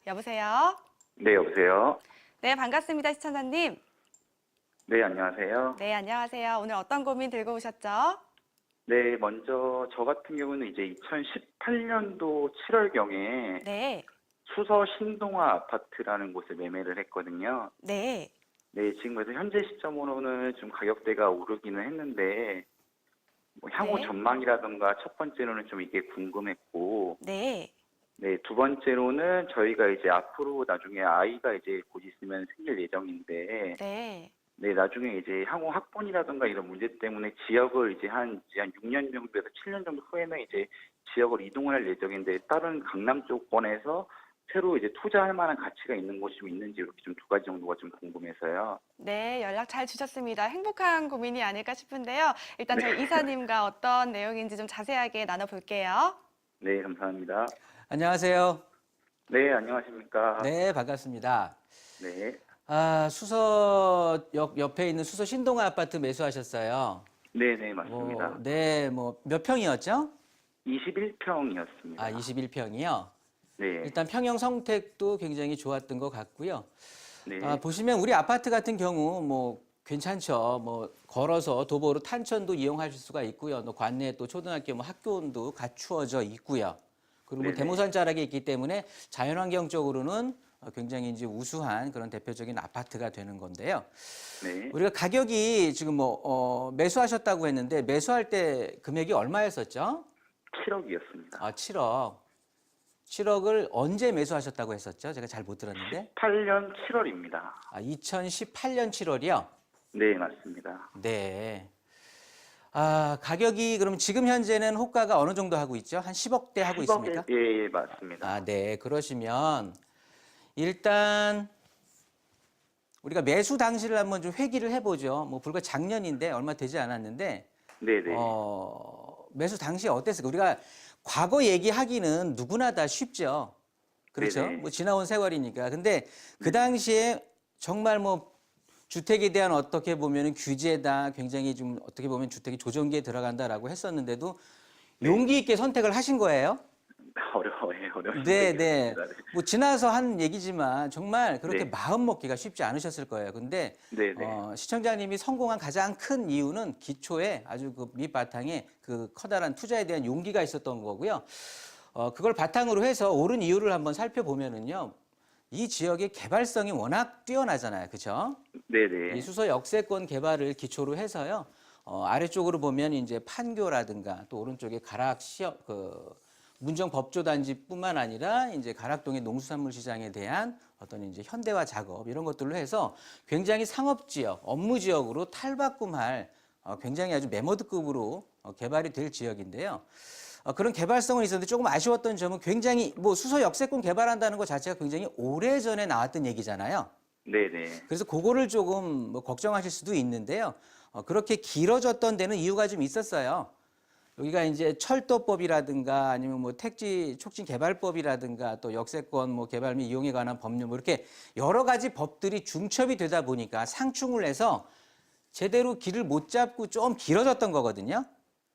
여보세요? 네, 여보세요? 네, 반갑습니다, 시청자님. 네, 안녕하세요. 네, 안녕하세요. 오늘 어떤 고민 들고 오셨죠? 네, 먼저 저 같은 경우는 이제 2018년도 7월경에 네, 수서 신동아 아파트라는 곳에 매매를 했거든요. 네, 네, 지금 그래서 현재 시점으로는 좀 가격대가 오르기는 했는데, 뭐 향후 네, 전망이라던가 첫 번째로는 좀 이게 궁금했고, 네, 네, 두 번째로는 저희가 이제 앞으로 나중에 아이가 이제 곧 있으면 생길 예정인데, 네. 네, 나중에 이제 향후 학번이라든가 이런 문제 때문에 지역을 이제 한 6년 정도에서 7년 정도 후에는 이제 지역을 이동을 할 예정인데 다른 강남 쪽권에서 새로 이제 투자할 만한 가치가 있는 곳이 좀 있는지 이렇게 좀 두 가지 정도가 좀 궁금해서요. 네, 연락 잘 주셨습니다. 행복한 고민이 아닐까 싶은데요. 일단 네, 저희 이사님과 어떤 내용인지 좀 자세하게 나눠볼게요. 네, 감사합니다. 안녕하세요. 네, 안녕하십니까. 네, 반갑습니다. 네, 수서역 옆에 있는 수서 신동아 아파트 매수하셨어요. 네, 네, 맞습니다. 네, 몇 평이었죠? 21평이었습니다. 21평이요. 네, 일단 평형 성택도 굉장히 좋았던 것 같고요. 네, 보시면 우리 아파트 같은 경우 괜찮죠. 걸어서 도보로 탄천도 이용하실 수가 있고요. 또 관내에 또 초등학교 학교도 갖추어져 있고요. 그리고 네네. 대모산 자락에 있기 때문에 자연환경적으로는 굉장히 이제 우수한 그런 대표적인 아파트가 되는 건데요. 네. 우리가 가격이 지금 매수하셨다고 했는데 매수할 때 금액이 얼마였었죠? 7억이었습니다. 7억. 7억을 언제 매수하셨다고 했었죠? 제가 잘 못 들었는데. 8년 7월입니다. 2018년 7월이요? 네, 맞습니다. 네. 가격이 그럼 지금 현재는 호가가 어느 정도 하고 있죠? 한 10억대 하고 10억에, 있습니까? 예, 예, 맞습니다. 네. 그러시면 일단 우리가 매수 당시를 한번 좀 회귀를 해보죠. 불과 작년인데 얼마 되지 않았는데 네네. 매수 당시에 어땠을까? 우리가 과거 얘기하기는 누구나 다 쉽죠. 그렇죠? 네네. 지나온 세월이니까. 근데 그 당시에 정말 주택에 대한 어떻게 보면 규제다, 굉장히 좀 어떻게 보면 주택이 조정기에 들어간다라고 했었는데도 네. 용기 있게 선택을 하신 거예요. 어려운 네, 네. 얘기였습니다. 네. 지나서 한 얘기지만 정말 그렇게 네. 마음 먹기가 쉽지 않으셨을 거예요. 근데 네네. 시청자님이 성공한 가장 큰 이유는 기초에 아주 그 밑바탕에 그 커다란 투자에 대한 용기가 있었던 거고요. 그걸 바탕으로 해서 옳은 이유를 한번 살펴보면은요. 이 지역의 개발성이 워낙 뛰어나잖아요. 그렇죠? 네네. 이 수서 역세권 개발을 기초로 해서요. 아래쪽으로 보면 이제 판교라든가 또 오른쪽에 가락 시역 문정 법조단지뿐만 아니라 이제 가락동의 농수산물 시장에 대한 어떤 이제 현대화 작업 이런 것들로 해서 굉장히 상업 지역, 업무 지역으로 탈바꿈할 굉장히 아주 메모드급으로 개발이 될 지역인데요. 그런 개발성은 있었는데 조금 아쉬웠던 점은 굉장히 수서 역세권 개발한다는 것 자체가 굉장히 오래전에 나왔던 얘기잖아요. 네네. 그래서 그거를 조금 걱정하실 수도 있는데요. 그렇게 길어졌던 데는 이유가 좀 있었어요. 여기가 이제 철도법이라든가 아니면 택지 촉진 개발법이라든가 또 역세권 개발 및 이용에 관한 법률 이렇게 여러 가지 법들이 중첩이 되다 보니까 상충을 해서 제대로 길을 못 잡고 좀 길어졌던 거거든요.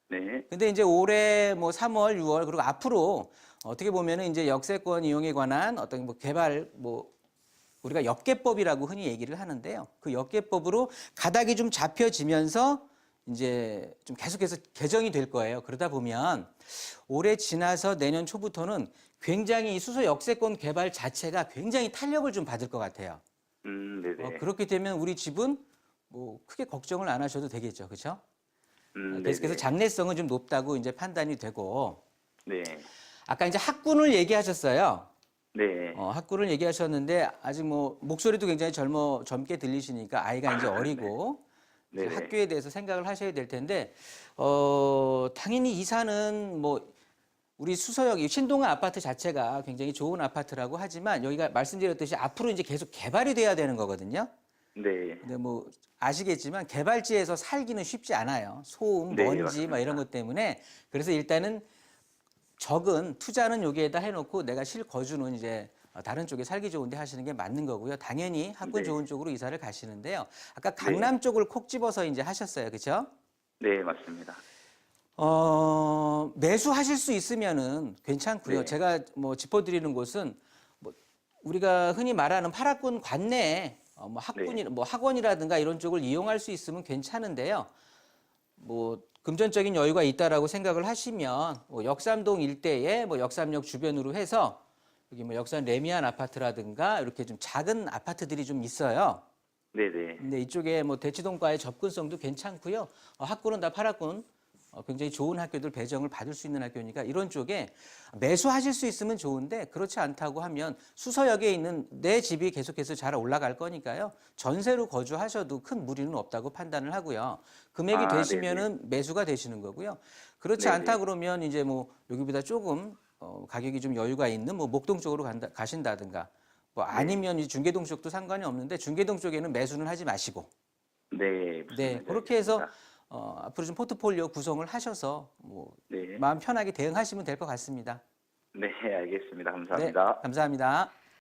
네. 근데 이제 올해 3월, 6월 그리고 앞으로 어떻게 보면은 이제 역세권 이용에 관한 어떤 개발 우리가 역계법이라고 흔히 얘기를 하는데요. 그 역계법으로 가닥이 좀 잡혀지면서 이제 좀 계속해서 개정이 될 거예요. 그러다 보면 올해 지나서 내년 초부터는 굉장히 이 수서 역세권 개발 자체가 굉장히 탄력을 좀 받을 것 같아요. 네네. 그렇게 되면 우리 집은 크게 걱정을 안 하셔도 되겠죠. 그렇죠? 계속해서 네네. 장래성은 좀 높다고 이제 판단이 되고 네. 아까 이제 학군을 얘기하셨어요. 네. 학군을 얘기하셨는데 아직 목소리도 굉장히 젊게 들리시니까 아이가 이제 어리고 네네. 학교에 대해서 생각을 하셔야 될 텐데 당연히 이사는 우리 수서역 이 신동아 아파트 자체가 굉장히 좋은 아파트라고 하지만 여기가 말씀드렸듯이 앞으로 이제 계속 개발이 돼야 되는 거거든요. 네. 근데 아시겠지만 개발지에서 살기는 쉽지 않아요. 소음, 네, 먼지 맞습니다. 이런 것 때문에 그래서 일단은 적은 투자는 여기에다 해놓고 내가 실거주는 이제 다른 쪽에 살기 좋은데 하시는 게 맞는 거고요. 당연히 학군 네. 좋은 쪽으로 이사를 가시는데요. 아까 네. 강남 쪽을 콕 집어서 이제 하셨어요. 그렇죠? 네, 맞습니다. 매수하실 수 있으면은 괜찮고요. 네. 제가 짚어드리는 곳은 우리가 흔히 말하는 8학군 관내에 뭐 학군이 뭐 학원이라든가 이런 쪽을 이용할 수 있으면 괜찮은데요. 뭐 금전적인 여유가 있다라고 생각을 하시면 뭐 역삼동 일대에 뭐 역삼역 주변으로 해서 여기 뭐 역삼 레미안 아파트라든가 이렇게 좀 작은 아파트들이 좀 있어요. 네네. 근데 이쪽에 뭐 대치동과의 접근성도 괜찮고요. 학군은 다 8학군 굉장히 좋은 학교들 배정을 받을 수 있는 학교니까 이런 쪽에 매수하실 수 있으면 좋은데 그렇지 않다고 하면 수서역에 있는 내 집이 계속해서 잘 올라갈 거니까요. 전세로 거주하셔도 큰 무리는 없다고 판단을 하고요. 금액이 아, 되시면은 매수가 되시는 거고요. 그렇지 네네. 않다 그러면 이제 뭐 여기보다 조금 가격이 좀 여유가 있는 뭐 목동 쪽으로 가신다든가 뭐 아니면 이 중계동 쪽도 상관이 없는데 중계동 쪽에는 매수는 하지 마시고 네. 무슨 네, 말인지 그렇게 해서 알겠습니다. 앞으로 좀 포트폴리오 구성을 하셔서 뭐 네. 마음 편하게 대응하시면 될 것 같습니다. 네, 알겠습니다. 네, 감사합니다. 감사합니다.